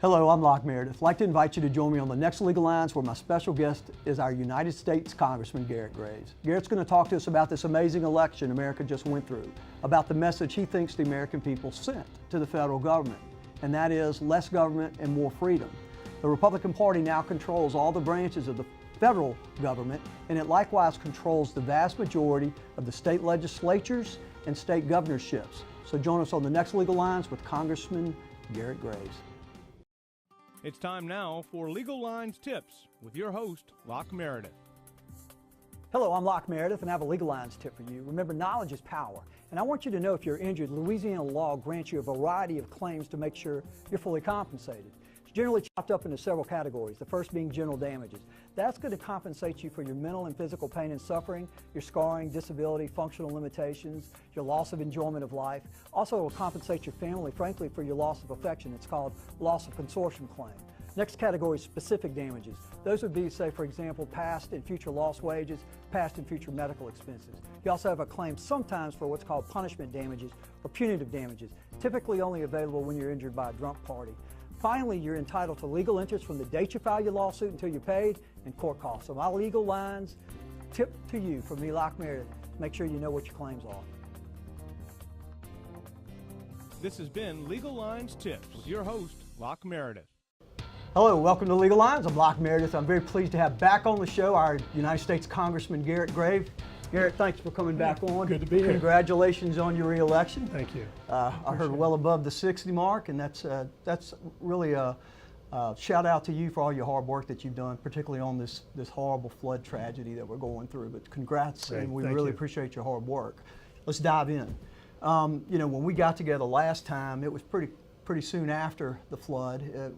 Hello, I'm Locke, Meredith. I'd like to invite you to join me on the next Legal Lines, where my special guest is our United States Congressman Garret Graves. Garrett's going to talk to us about this amazing election America just went through, about the message he thinks the American people sent to the federal government, and that is less government and more freedom. The Republican Party now controls all the branches of the federal government, and it likewise controls the vast majority of the state legislatures and state governorships. So join us on the next Legal Lines with Congressman Garret Graves. It's time now for Legal Lines Tips with your host, Locke Meredith. Hello, I'm Locke Meredith, and I have a Legal Lines tip for you. Remember, knowledge is power, and I want you to know if you're injured, Louisiana law grants you a variety of claims to make sure you're fully compensated. It's generally chopped up into several categories, the first being general damages. That's going to compensate you for your mental and physical pain and suffering, your scarring, disability, functional limitations, your loss of enjoyment of life. Also, it will compensate your family, frankly, for your loss of affection. It's called loss of consortium claim. Next category is specific damages. Those would be, say, for example, past and future lost wages, past and future medical expenses. You also have a claim sometimes for what's called punishment damages or punitive damages, typically only available when you're injured by a drunk party. Finally, you're entitled to legal interest from the date you file your lawsuit until you're paid and court costs. So my Legal Lines tip to you from me, Locke Meredith, make sure you know what your claims are. This has been Legal Lines Tips with your host, Locke Meredith. Hello, welcome to Legal Lines. I'm Locke Meredith. I'm very pleased to have back on the show our United States Congressman Garret Graves. Garret, thanks for coming back on. Good to be here. Congratulations on your re-election. Thank you. I heard well above the 60 mark, and that's really a shout out to you for all your hard work that you've done, particularly on this horrible flood tragedy that we're going through. But congrats, and we really appreciate your hard work. Let's dive in. You know, when we got together last time, it was pretty soon after the flood.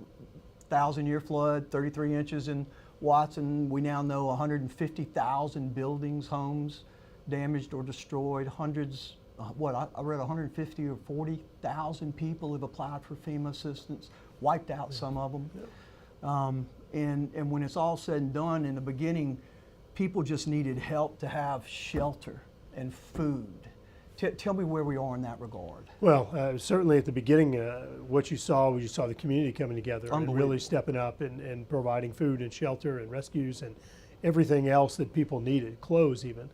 1,000-year flood, 33 inches in Watson. We now know 150,000 buildings, homes damaged or destroyed. Hundreds, I read 150 or 40,000 people have applied for FEMA assistance, wiped out some of them. And when it's all said and done, in the beginning, people just needed help to have shelter and food. Tell me where we are in that regard. Well, certainly at the beginning, what you saw was the community coming together and really stepping up and providing food and shelter and rescues and everything else that people needed, clothes even.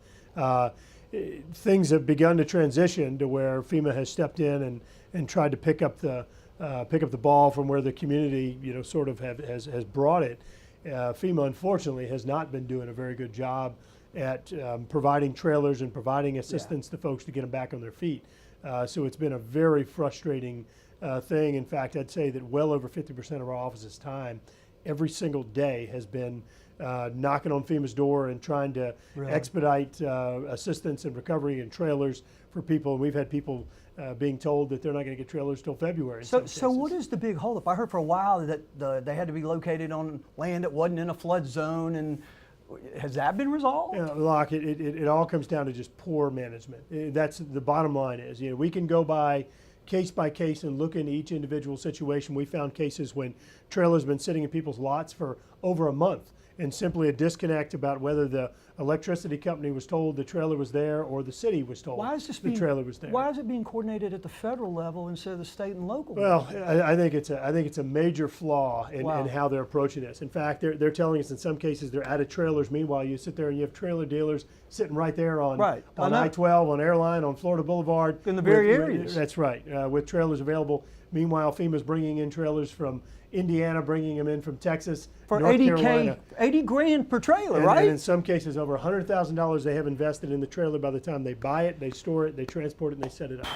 Things have begun to transition to where FEMA has stepped in and tried to pick up the ball from where the community, sort of has brought it. FEMA, unfortunately, has not been doing a very good job at providing trailers and providing assistance to folks to get them back on their feet. So it's been a very frustrating thing. In fact, I'd say that well over 50% of our office's time every single day has been knocking on FEMA's door and trying to expedite assistance and recovery and trailers for people. And we've had people being told that they're not going to get trailers till February. So what is the big holdup? I heard for a while that they had to be located on land that wasn't in a flood zone, and has that been resolved? Yeah, Locke, it all comes down to just poor management. That's the bottom line is, we can go by case and look into each individual situation. We found cases when trailers have been sitting in people's lots for over a month, and simply a disconnect about whether the electricity company was told the trailer was there or the city was told the trailer was there. Why is it being coordinated at the federal level instead of the state and local? Well, I think it's a major flaw in how they're approaching this. In fact, they're telling us in some cases they're out of trailers. Meanwhile, you sit there and you have trailer dealers sitting right there on I-12, on Airline, on Florida Boulevard. In the very areas. That's right, with trailers available. Meanwhile, FEMA's bringing in trailers from Indiana, bringing them in from Texas, for North Carolina. 80 grand per trailer, right? And in some cases, over $100,000 they have invested in the trailer by the time they buy it, they store it, they transport it, and they set it up.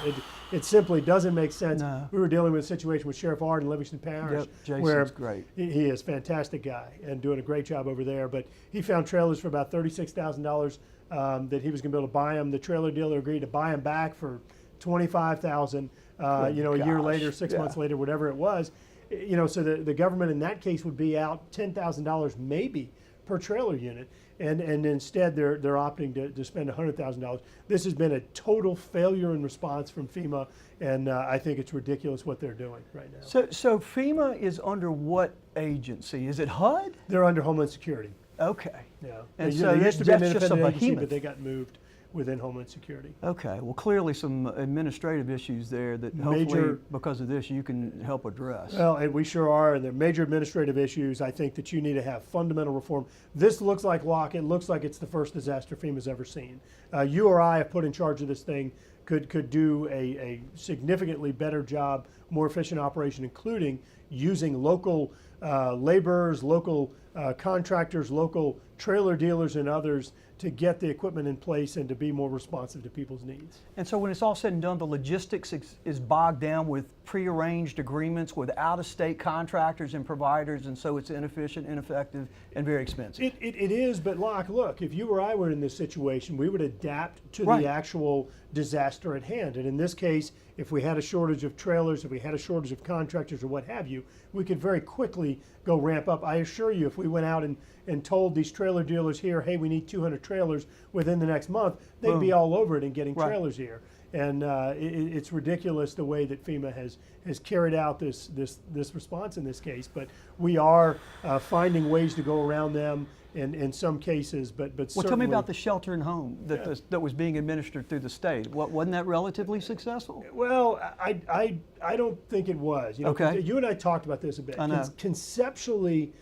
It simply doesn't make sense. No. We were dealing with a situation with Sheriff Ard in Livingston Parish, where great. He is a fantastic guy and doing a great job over there. But he found trailers for about $36,000 that he was going to be able to buy them. The trailer dealer agreed to buy them back for $25,000. A year later, 6 months later, whatever it was. So the government in that case would be out $10,000 maybe per trailer unit, and instead they're opting to spend $100,000. This has been a total failure in response from FEMA, and I think it's ridiculous what they're doing right now. So FEMA is under what agency? Is it HUD? They're under Homeland Security. Okay. Yeah. And they used to be an independent agency, behemoth. but they got moved. within Homeland Security. Okay, well, clearly some administrative issues there that hopefully because of this you can help address. Well, and we sure are, and there are major administrative issues. I think that you need to have fundamental reform. This looks like Locke. It looks like it's the first disaster FEMA's ever seen. You or I, if put in charge of this thing, could do a significantly better job, more efficient operation, including using local laborers, local contractors, local trailer dealers and others to get the equipment in place and to be more responsive to people's needs. And so when it's all said and done, the logistics is bogged down with prearranged agreements with out-of-state contractors and providers, and so it's inefficient, ineffective, and very expensive. It is, but Locke, look, if you or I were in this situation, we would adapt to Right. the actual disaster at hand. And in this case, if we had a shortage of trailers, if we had a shortage of contractors or what have you, we could very quickly go ramp up. I assure you, if we went out and told these trailer dealers here, hey, we need 200 trailers within the next month, they'd be all over it and getting trailers here. And it's ridiculous the way that FEMA has carried out this response in this case. But we are finding ways to go around them in some cases. But well, tell me about the shelter and home that was being administered through the state. Wasn't that relatively successful? Well, I don't think it was. You know, okay. You and I talked about this a bit. I know. Conceptually,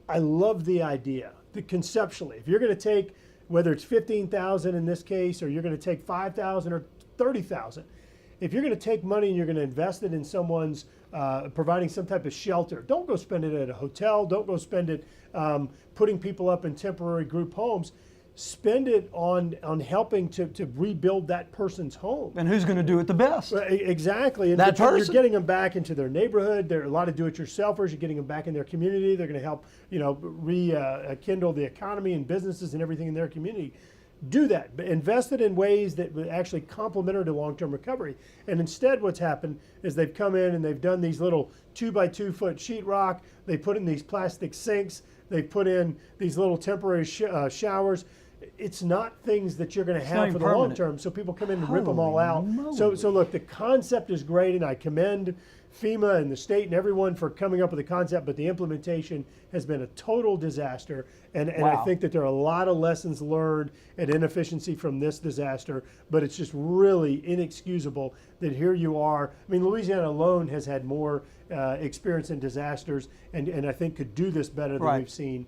I love the idea. Conceptually, if you're going to take, whether it's 15,000 in this case, or you're going to take 5,000 or 30,000, if you're going to take money and you're going to invest it in someone's providing some type of shelter, don't go spend it at a hotel. Don't go spend it putting people up in temporary group homes. Spend it on helping to rebuild that person's home. And who's going to do it the best? Exactly. And that person. You're getting them back into their neighborhood. There are a lot of do-it-yourselfers. You're getting them back in their community. They're going to help, rekindle the economy and businesses and everything in their community. Do that. But invest it in ways that actually complementary to long-term recovery. And instead, what's happened is they've come in and they've done these little 2x2 foot sheetrock. They put in these plastic sinks. They put in these little temporary showers. It's not things that you're going to have for the long term, so people come in and rip them all out. So look, the concept is great, and I commend FEMA and the state and everyone for coming up with the concept, but the implementation has been a total disaster, and I think that there are a lot of lessons learned and inefficiency from this disaster, but it's just really inexcusable that here you are. I mean, Louisiana alone has had more experience in disasters, and I think could do this better than we've seen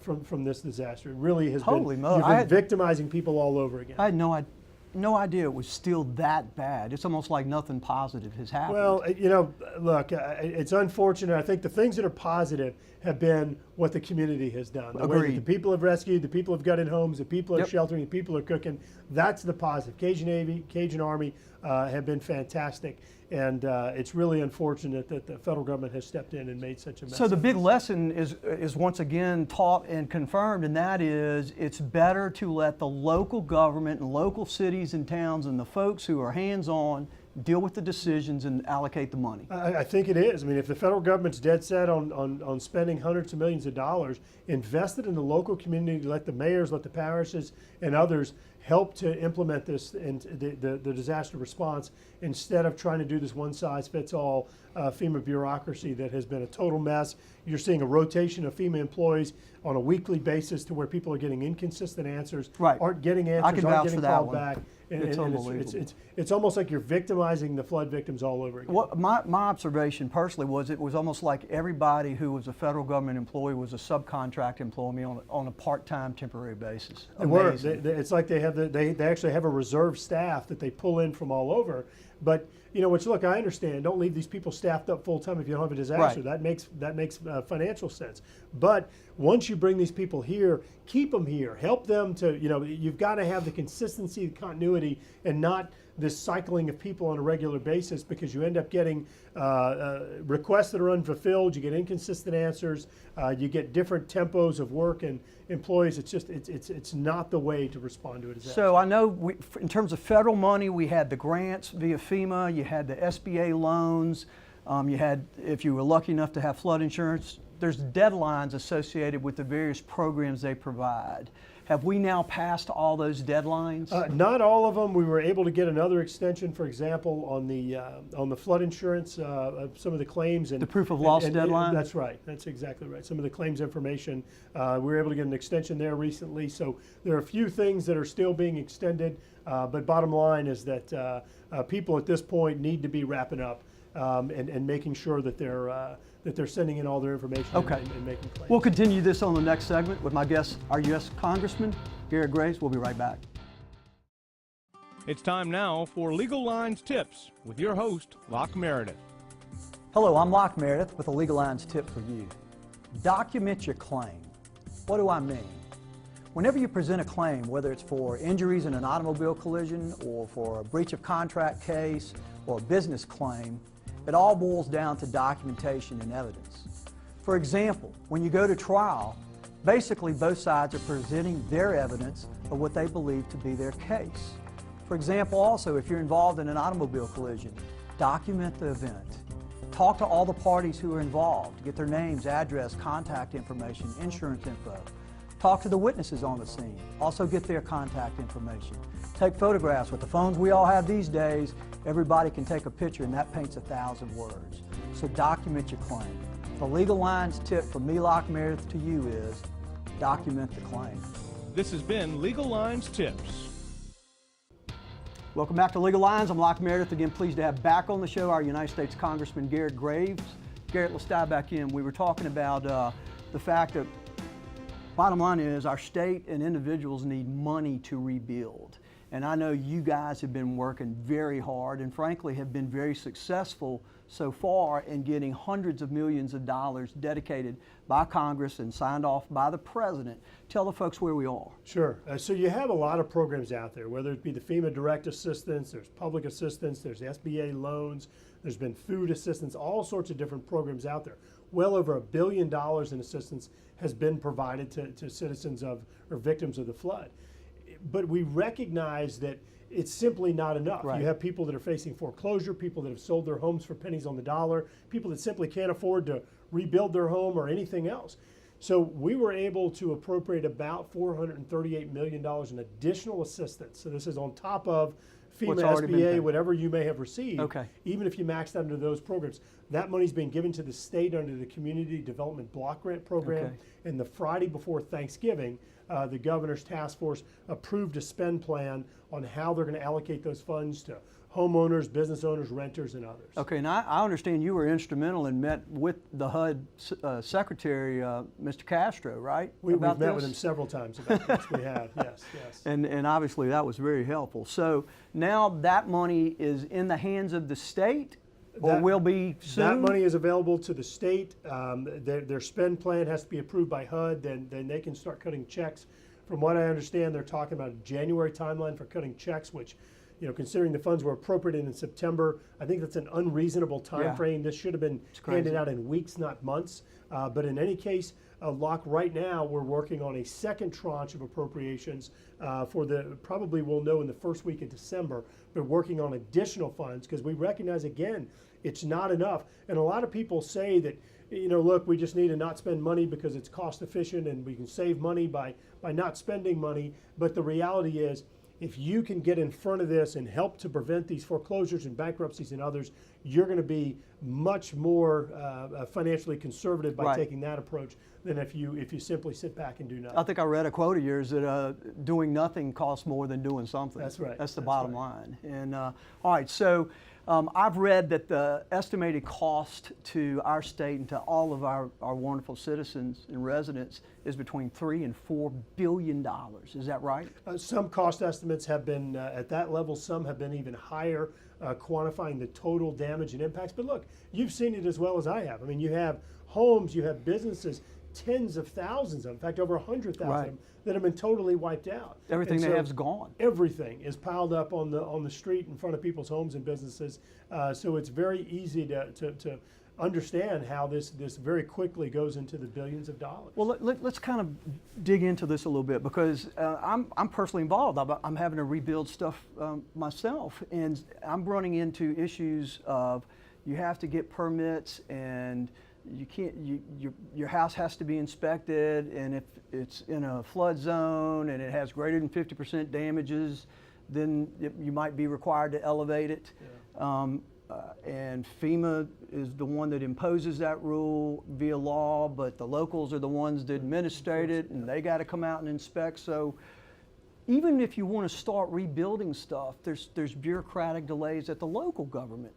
from this disaster. It really has been, you've been victimizing people all over again. I had no idea it was still that bad. It's almost like nothing positive has happened. Well, look, it's unfortunate. I think the things that are positive have been what the community has done. The way that the people have rescued, the people have gutted homes, the people are sheltering, the people are cooking. That's the positive. Cajun Navy, Cajun Army have been fantastic. And it's really unfortunate that the federal government has stepped in and made such a mess. So the big lesson is once again taught and confirmed, and that is it's better to let the local government and local cities and towns and the folks who are hands-on deal with the decisions and allocate the money. I think it is. I mean, if the federal government's dead set on spending hundreds of millions of dollars, invest it in the local community, let the mayors, let the parishes and others help to implement this and the disaster response instead of trying to do this one-size-fits-all FEMA bureaucracy that has been a total mess. You're seeing a rotation of FEMA employees on a weekly basis to where people are getting inconsistent answers, aren't getting answers, aren't getting called back. It's unbelievable. It's almost like you're victimizing the flood victims all over again. My observation personally was it was almost like everybody who was a federal government employee was a subcontract employee on a part-time temporary basis. It's like they actually have a reserve staff that they pull in from all over. But which look, I understand. Don't leave these people staffed up full time if you don't have a disaster. That makes financial sense. But once you bring these people here, keep them here. Help them to you've got to have the consistency, the continuity, and not this cycling of people on a regular basis, because you end up getting requests that are unfulfilled. You get inconsistent answers. You get different tempos of work and employees. It's just it's not the way to respond to a disaster. So I know in terms of federal money, we had the grants via FEMA. You had the SBA loans. You had, if you were lucky enough to have flood insurance, there's deadlines associated with the various programs they provide. Have we now passed all those deadlines? Not all of them. We were able to get another extension, for example, on the flood insurance, some of the claims and the proof of loss deadline. That's right. That's exactly right. Some of the claims information. We were able to get an extension there recently. So there are a few things that are still being extended. But bottom line is that people at this point need to be wrapping up and making sure that they're sending in all their information and making claims. We'll continue this on the next segment with my guest, our U.S. Congressman Garret Graves. We'll be right back. It's time now for Legal Lines Tips with your host, Locke Meredith. Hello, I'm Locke Meredith with a Legal Lines tip for you. Document your claim. What do I mean? Whenever you present a claim, whether it's for injuries in an automobile collision or for a breach of contract case or a business claim, it all boils down to documentation and evidence. For example, when you go to trial, basically both sides are presenting their evidence of what they believe to be their case. For example, also, if you're involved in an automobile collision, document the event. Talk to all the parties who are involved, get their names, address, contact information, insurance info. Talk to the witnesses on the scene. Also get their contact information. Take photographs. With the phones we all have these days, everybody can take a picture and that paints 1,000 words. So document your claim. The Legal Lines tip from me, Locke Meredith, to you is document the claim. This has been Legal Lines Tips. Welcome back to Legal Lines. I'm Locke Meredith. Again, pleased to have back on the show our United States Congressman Garret Graves. Garret, let's dive back in. We were talking about the fact that bottom line is our state and individuals need money to rebuild. And I know you guys have been working very hard and frankly have been very successful so far in getting hundreds of millions of dollars dedicated by Congress and signed off by the President. Tell the folks where we are. Sure. So you have a lot of programs out there, whether it be the FEMA direct assistance, there's public assistance, there's SBA loans, there's been food assistance, all sorts of different programs out there. Well over $1 billion in assistance has been provided to citizens of or victims of the flood. But we recognize that it's simply not enough. Right. You have people that are facing foreclosure, people that have sold their homes for pennies on the dollar, people that simply can't afford to rebuild their home or anything else. So we were able to appropriate about $438 million in additional assistance. So this is on top of FEMA, SBA, whatever you may have received, even if you maxed out under those programs. That money's being given to the state under the Community Development Block Grant Program. And the Friday before Thanksgiving, the governor's task force approved a spend plan on how they're going to allocate those funds to homeowners, business owners, renters, and others. Okay, now I understand you were instrumental and met with the HUD Secretary, Mr. Castro, right? We've met with him several times about this. We have, yes. And obviously that was very helpful. So now that money is in the hands of the state, or will be soon? That money is available to the state. Their spend plan has to be approved by HUD. Then they can start cutting checks. From what I understand, they're talking about a January timeline for cutting checks, which, you know, considering the funds were appropriated in September, I think that's an unreasonable time frame. This should have been handed out in weeks, not months. But in any case, Locke, right now we're working on a second tranche of appropriations for probably we'll know in the first week of December. We're working on additional funds because we recognize, again, it's not enough. And a lot of people say that, you know, look, we just need to not spend money because it's cost efficient and we can save money by not spending money. But the reality is, if you can get in front of this and help to prevent these foreclosures and bankruptcies and others, you're going to be much more financially conservative by taking that approach than if you simply sit back and do nothing. I think I read a quote of yours that doing nothing costs more than doing something. That's right. That's the bottom line. And all right, so I've read that the estimated cost to our state and to all of our wonderful citizens and residents is between $3 and $4 billion. Is that right? Some cost estimates have been at that level. Some have been even higher, quantifying the total damage and impacts. But look, you've seen it as well as I have. I mean, you have homes, you have businesses, tens of thousands of them, in fact, over 100,000 that have been totally wiped out. Everything they have is gone. Everything is piled up on the street in front of people's homes and businesses. So it's very easy to understand how this very quickly goes into the billions of dollars. Well, let's kind of dig into this a little bit because I'm personally involved. I'm having to rebuild stuff myself, and I'm running into issues of you have to get permits and you can't, your house has to be inspected, and if it's in a flood zone and it has greater than 50% damages, then you might be required to elevate it. Yeah. And FEMA is the one that imposes that rule via law, but the locals are the ones that administrate it, and they got to come out and inspect. So even if you want to start rebuilding stuff, there's bureaucratic delays at the local government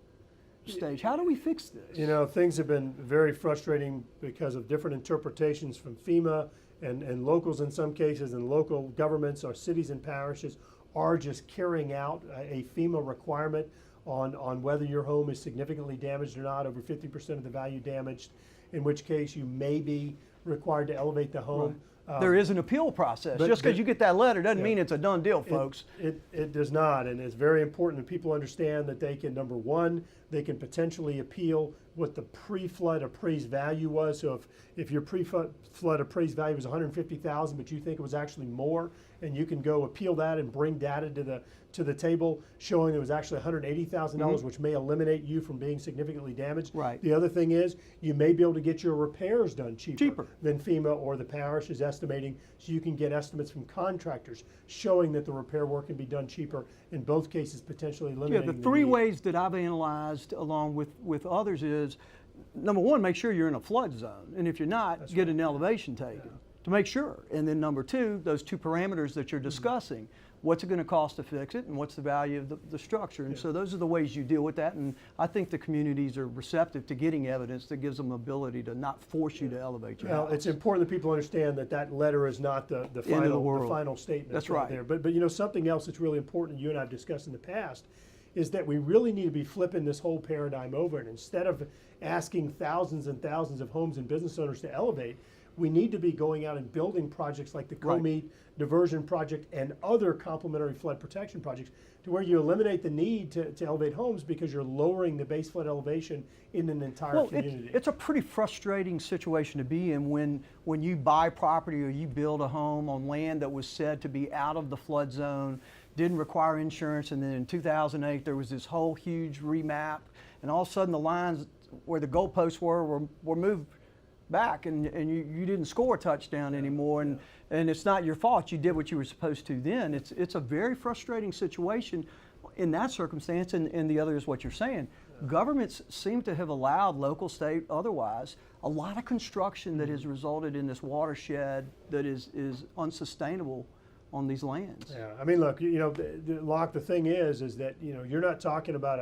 stage. How do we fix this? You know, things have been very frustrating because of different interpretations from FEMA and locals in some cases, and local governments, our cities and parishes, are just carrying out a FEMA requirement on whether your home is significantly damaged or not, over 50% of the value damaged, in which case you may be required to elevate the home. Right. There is an appeal process. Just because you get that letter doesn't mean it's a done deal, folks. It does not, and it's very important that people understand that they can, number one, they can potentially appeal what the pre-flood appraised value was. So if your pre-flood appraised value was $150,000, but you think it was actually more, and you can go appeal that and bring data to the table showing it was actually $180,000, which may eliminate you from being significantly damaged. Right. The other thing is you may be able to get your repairs done cheaper than FEMA or the parish is estimating, so you can get estimates from contractors showing that the repair work can be done cheaper, in both cases potentially eliminating the three ways that I've analyzed along with others is, number one, make sure you're in a flood zone, and if you're not, get an elevation taken to make sure. And then number two, those two parameters that you're discussing, what's it going to cost to fix it, and what's the value of the structure. And so those are the ways you deal with that, and I think the communities are receptive to getting evidence that gives them ability to not force you to elevate your house. It's important that people understand that that letter is not the final statement. That's right. There. But you know, something else that's really important you and I have discussed in the past is that we really need to be flipping this whole paradigm over, and instead of asking thousands and thousands of homes and business owners to elevate, we need to be going out and building projects like the Co-Meet Diversion Project and other complementary flood protection projects, to where you eliminate the need to elevate homes because you're lowering the base flood elevation in an entire community. It's a pretty frustrating situation to be in when you buy property or you build a home on land that was said to be out of the flood zone, didn't require insurance, and then in 2008 there was this whole huge remap, and all of a sudden the lines where the goalposts were moved back, and you didn't score a touchdown anymore, and it's not your fault. You did what you were supposed to then. It's a very frustrating situation in that circumstance, and the other is what you're saying. Governments seem to have allowed, local, state, otherwise, a lot of construction that has resulted in this watershed that is unsustainable on these lands. Yeah, I mean, look, you know, Locke, the thing is that, you know, you're not talking about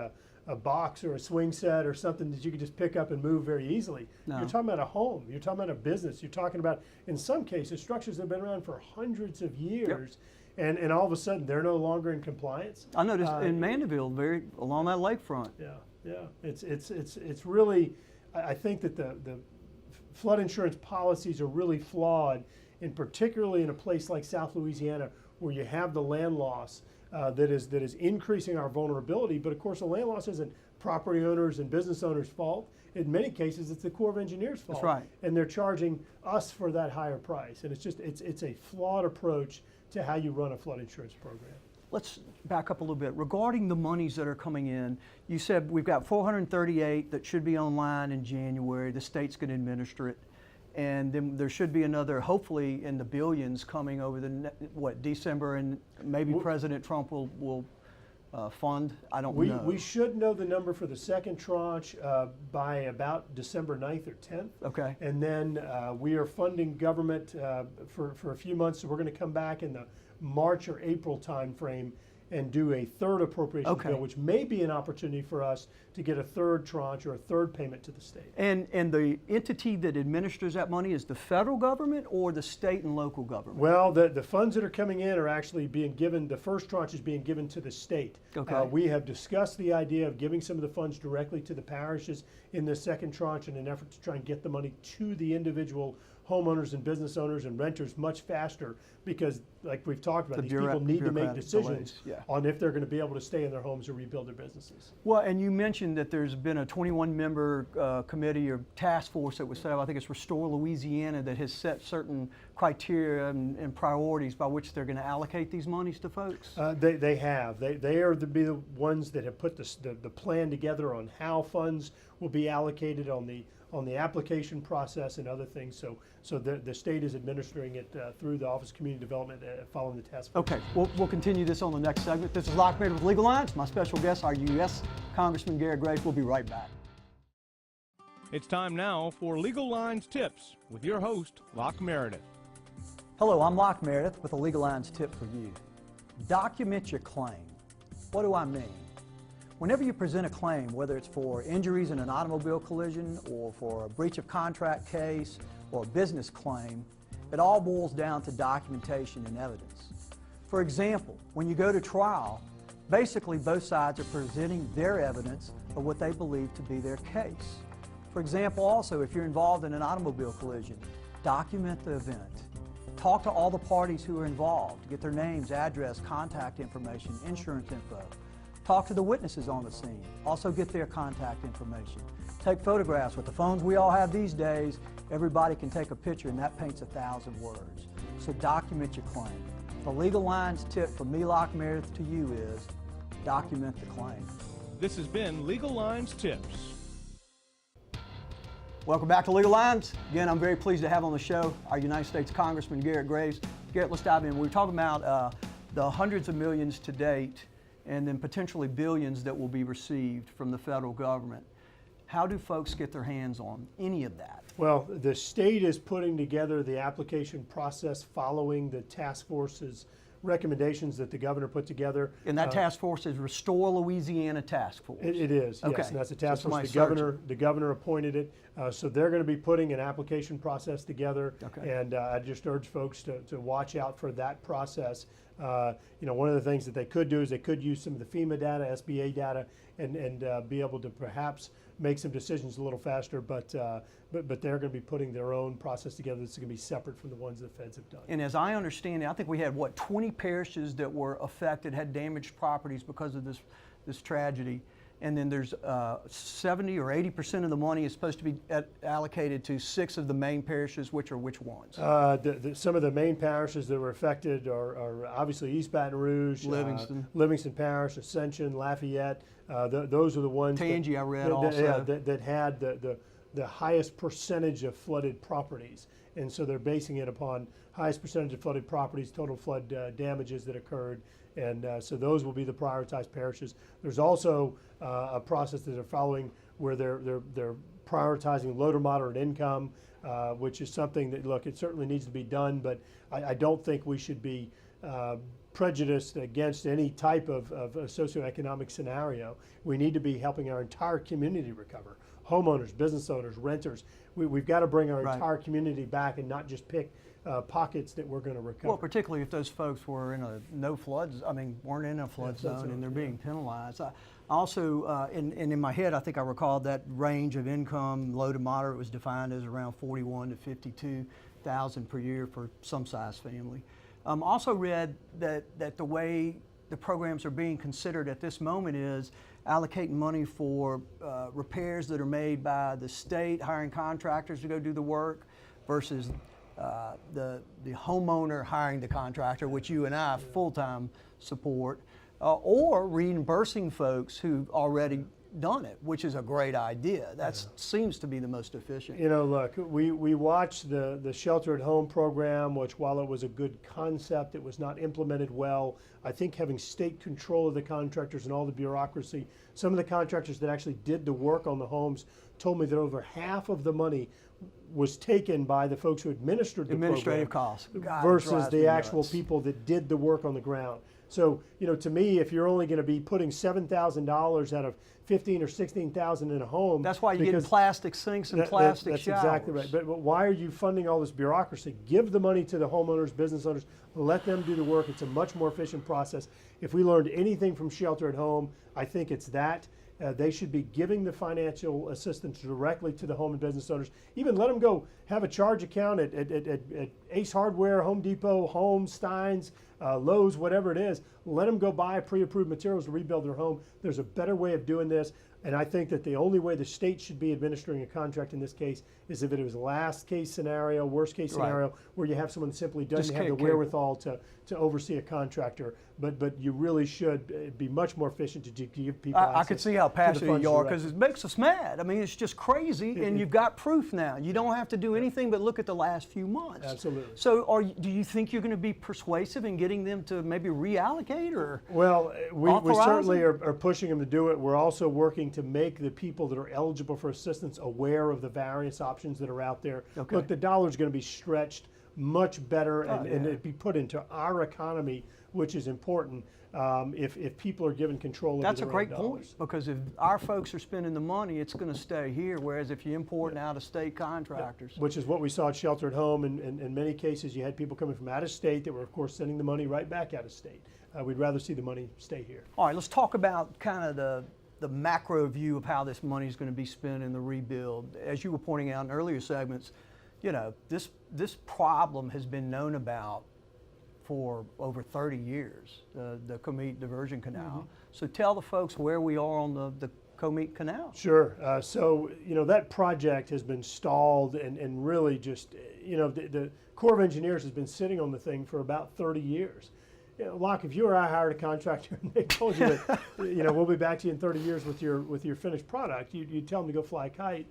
a box or a swing set or something that you can just pick up and move very easily. No. You're talking about a home. You're talking about a business. You're talking about, in some cases, structures that have been around for hundreds of years, and all of a sudden they're no longer in compliance. I noticed in Mandeville, along that lakefront. Yeah. It's really, I think that the flood insurance policies are really flawed, and particularly in a place like South Louisiana, where you have the land loss that is increasing our vulnerability. But of course, the land loss isn't property owners and business owners' fault. In many cases, it's the Corps of Engineers' fault. That's right. And they're charging us for that higher price. And it's a flawed approach to how you run a flood insurance program. Let's back up a little bit. Regarding the monies that are coming in, you said we've got 438 that should be online in January. The state's going to administer it. And then there should be another, hopefully in the billions, coming over December, and maybe President Trump will fund. I don't know. We should know the number for the second tranche by about December 9th or 10th. Okay. And then we are funding government for a few months, so we're going to come back in the March or April timeframe and do a third appropriations bill, which may be an opportunity for us to get a third tranche or a third payment to the state. And the entity that administers that money is the federal government or the state and local government? Well, the funds that are coming in are actually being given, the first tranche is being given to the state. Okay. We have discussed the idea of giving some of the funds directly to the parishes in the second tranche in an effort to try and get the money to the individual homeowners and business owners and renters much faster, because like we've talked about, these people need to make decisions on if they're going to be able to stay in their homes or rebuild their businesses. Well, and you mentioned that there's been a 21-member committee or task force that was set up, I think it's Restore Louisiana, that has set certain criteria and priorities by which they're going to allocate these monies to folks. They have. They are the ones that have put the plan together on how funds will be allocated on the application process and other things. So the state is administering it through the Office of Community Development following the task force. Okay, we'll continue this on the next segment. This is Locke Meredith with Legal Lines. My special guest, our U.S. Congressman Garret Graves. We'll be right back. It's time now for Legal Lines Tips with your host, Locke Meredith. Hello, I'm Locke Meredith with a Legal Lines tip for you. Document your claim. What do I mean? Whenever you present a claim, whether it's for injuries in an automobile collision or for a breach of contract case or a business claim, it all boils down to documentation and evidence. For example, when you go to trial, basically both sides are presenting their evidence of what they believe to be their case. For example, also, if you're involved in an automobile collision, document the event. Talk to all the parties who are involved. Get their names, address, contact information, insurance info. Talk to the witnesses on the scene. Also get their contact information. Take photographs. With the phones we all have these days, everybody can take a picture and that paints 1,000 words. So document your claim. The Legal Lines tip from me, Locke Meredith, to you is document the claim. This has been Legal Lines Tips. Welcome back to Legal Lines. Again, I'm very pleased to have on the show our United States Congressman Garret Graves. Garret, let's dive in. We were talking about the hundreds of millions to date and then potentially billions that will be received from the federal government. How do folks get their hands on any of that? Well, the state is putting together the application process following the task force's recommendations that the governor put together. And that task force is Restore Louisiana Task Force. It is, okay. Yes, and that's a task So force. The governor appointed it, so they're going to be putting an application process together. Okay. And I just urge folks to watch out for that process. One of the things that they could do is they could use some of the FEMA data, SBA data, and be able to perhaps make some decisions a little faster, but they're going to be putting their own process together that's going to be separate from the ones the feds have done. And as I understand it, I think we had, 20 parishes that were affected, had damaged properties because of this tragedy. And then there's 70 or 80% of the money is supposed to be allocated to 6 of the main parishes. Which ones? Some of the main parishes that were affected are obviously East Baton Rouge, Livingston Parish, Ascension, Lafayette. Those are the ones. Tangi, I read also. That had the highest percentage of flooded properties. And so they're basing it upon highest percentage of flooded properties, total flood damages that occurred. And so those will be the prioritized parishes. There's also a process that they're following where they're prioritizing low to moderate income, which is something that, look, it certainly needs to be done, but I don't think we should be prejudiced against any type of socioeconomic scenario. We need to be helping our entire community recover. Homeowners, business owners, renters. We've got to bring our entire community back and not just pick pockets that we're going to recover. Well, particularly if those folks were in weren't in a flood zone and they're being penalized. I also, in my head, I think I recalled that range of income, low to moderate, was defined as around $41,000 to $52,000 per year for some size family. Also read that the way the programs are being considered at this moment is allocating money for repairs that are made by the state, hiring contractors to go do the work, versus the homeowner hiring the contractor, which you and I full-time support, or reimbursing folks who've already done it, which is a great idea. That seems to be the most efficient. Look, we watched the Shelter at Home program, which, while it was a good concept, it was not implemented well. I think having state control of the contractors and all the bureaucracy, some of the contractors that actually did the work on the homes told me that over half of the money was taken by the folks who administered the administrative program costs versus the actual people that did the work on the ground. So, to me, if you're only going to be putting $7,000 out of $15,000 or $16,000 in a home, that's why you get plastic sinks and plastic that's showers. Exactly right. But why are you funding all this bureaucracy? Give the money to the homeowners, business owners. Let them do the work. It's a much more efficient process. If we learned anything from Shelter at Home, I think it's that. They should be giving the financial assistance directly to the home and business owners. Even let them go have a charge account at Ace Hardware, Home Depot, Home, Stein's, Lowe's, whatever it is. Let them go buy pre-approved materials to rebuild their home. There's a better way of doing this. And I think that the only way the state should be administering a contract in this case is if it was last case scenario, worst case scenario, where you have someone that simply doesn't have the wherewithal to oversee a contractor, but you really should be much more efficient to give people access. I could see how passionate you are, because directly. it makes us mad. I mean, it's just crazy, and you've got proof now. You don't have to do anything but look at the last few months. Absolutely. So do you think you're going to be persuasive in getting them to maybe reallocate or Well, we certainly it? are pushing them to do it. We're also working to make the people that are eligible for assistance aware of the various options that are out there. Okay. Look, the dollar's going to be stretched much better and yeah. it'd be put into our economy, which is important if people are given control of their own dollars. That's a great point, because if our folks are spending the money, it's going to stay here, whereas if you import out-of-state contractors. Which is what we saw at Shelter at Home, and in many cases you had people coming from out of state that were of course sending the money right back out of state. We'd rather see the money stay here. All right, let's talk about kind of the macro view of how this money is going to be spent in the rebuild. As you were pointing out in earlier segments, you know, this problem has been known about for over 30 years, the Comeet Diversion Canal. So tell the folks where we are on the Comeet Canal. Sure. So, you know, that project has been stalled and really just, you know, the Corps of Engineers has been sitting on the thing for about 30 years. You know, Locke, if you or I hired a contractor and they told you that, you know, we'll be back to you in 30 years with your finished product, you'd tell them to go fly a kite.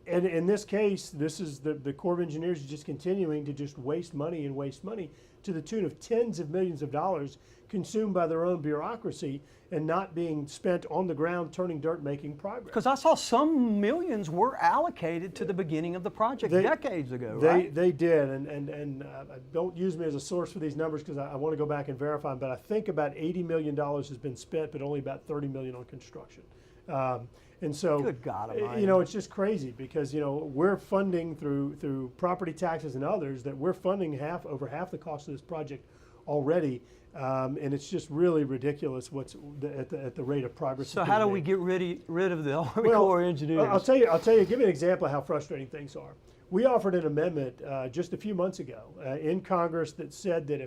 And in this case, this is the Corps of Engineers is just continuing to just waste money to the tune of tens of millions of dollars consumed by their own bureaucracy and not being spent on the ground turning dirt, making progress. Because I saw some millions were allocated to the beginning of the project decades ago, right? They did, and don't use me as a source for these numbers because I want to go back and verify them, but I think about $80 million has been spent, but only about $30 million on construction. And so, Good God Almighty. you know, it's just crazy because, you know, we're funding through property taxes and others that we're funding over half the cost of this project already. And it's just really ridiculous what's at the rate of progress. So how do we get rid of the Army Corps of Engineers? I'll tell you, give you an example of how frustrating things are. We offered an amendment just a few months ago in Congress that said that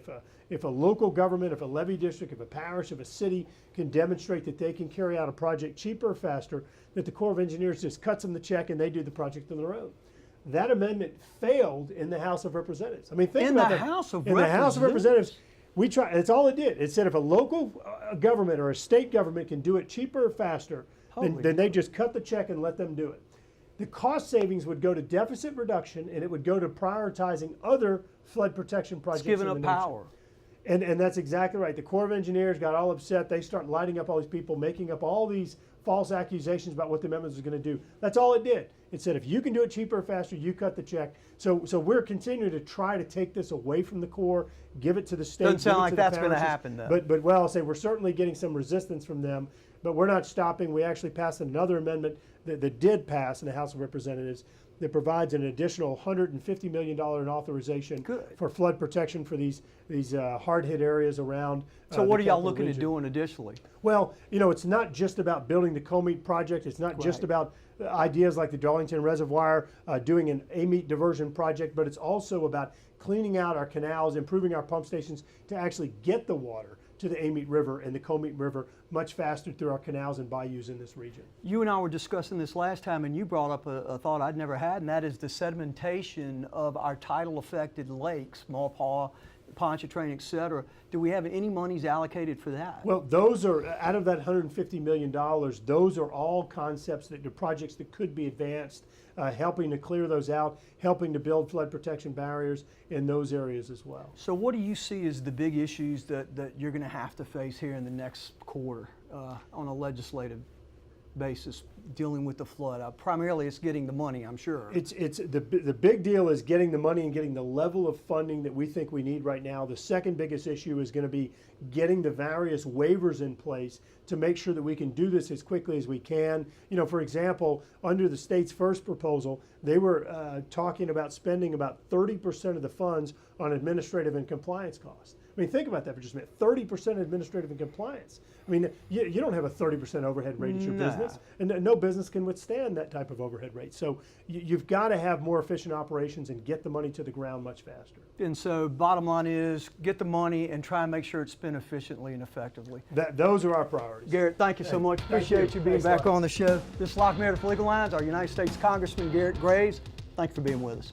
if a local government, if a levy district, if a parish, if a city can demonstrate that they can carry out a project cheaper or faster, that the Corps of Engineers just cuts them the check and they do the project on their own. That amendment failed in the House of Representatives. I mean, think about that. In the House of Representatives, we tried. That's all it did. It said if a local government or a state government can do it cheaper or faster, then they just cut the check and let them do it. The cost savings would go to deficit reduction, and it would go to prioritizing other flood protection projects. It's giving in the up power. And that's exactly right. The Corps of Engineers got all upset. They start lighting up all these people, making up all these false accusations about what the amendment was going to do. That's all it did. It said if you can do it cheaper or faster, you cut the check. So we're continuing to try to take this away from the Corps, give it to the state. Doesn't sound like that's going to happen, though. But well, I'll say we're certainly getting some resistance from them. But we're not stopping. We actually passed another amendment that did pass in the House of Representatives that provides an additional $150 million in authorization for flood protection for these hard-hit areas around. So what are y'all looking at doing additionally? Well, you know, it's not just about building the Comeet project. It's not just about ideas like the Darlington Reservoir, doing an amite diversion project, but it's also about cleaning out our canals, improving our pump stations to actually get the water to the Amite River and the Comeet River much faster through our canals and bayous in this region. You and I were discussing this last time, and you brought up a thought I'd never had, and that is the sedimentation of our tidal-affected lakes, Maupaw, Pontchartrain, et cetera. Do we have any monies allocated for that? Well, those are, out of that $150 million, those are all concepts, the projects that could be advanced, helping to clear those out, helping to build flood protection barriers in those areas as well. So what do you see as the big issues that you're going to have to face here in the next quarter on a legislative basis dealing with the flood? Primarily it's getting the money, I'm sure. It's the big deal is getting the money and getting the level of funding that we think we need right now. The second biggest issue is going to be getting the various waivers in place to make sure that we can do this as quickly as we can. You know, for example, under the state's first proposal, they were talking about spending about 30% of the funds on administrative and compliance costs. I mean, think about that for just a minute. 30% administrative and compliance. I mean, you don't have a 30% overhead rate at your business, and no business can withstand that type of overhead rate. So you've got to have more efficient operations and get the money to the ground much faster. And so bottom line is get the money and try and make sure it's spent efficiently and effectively. Those are our priorities. Garret, thank you so much. Appreciate you being back on the show. This is Locke, Meredith Legal Lines, our United States Congressman Garret Graves. Thank you for being with us.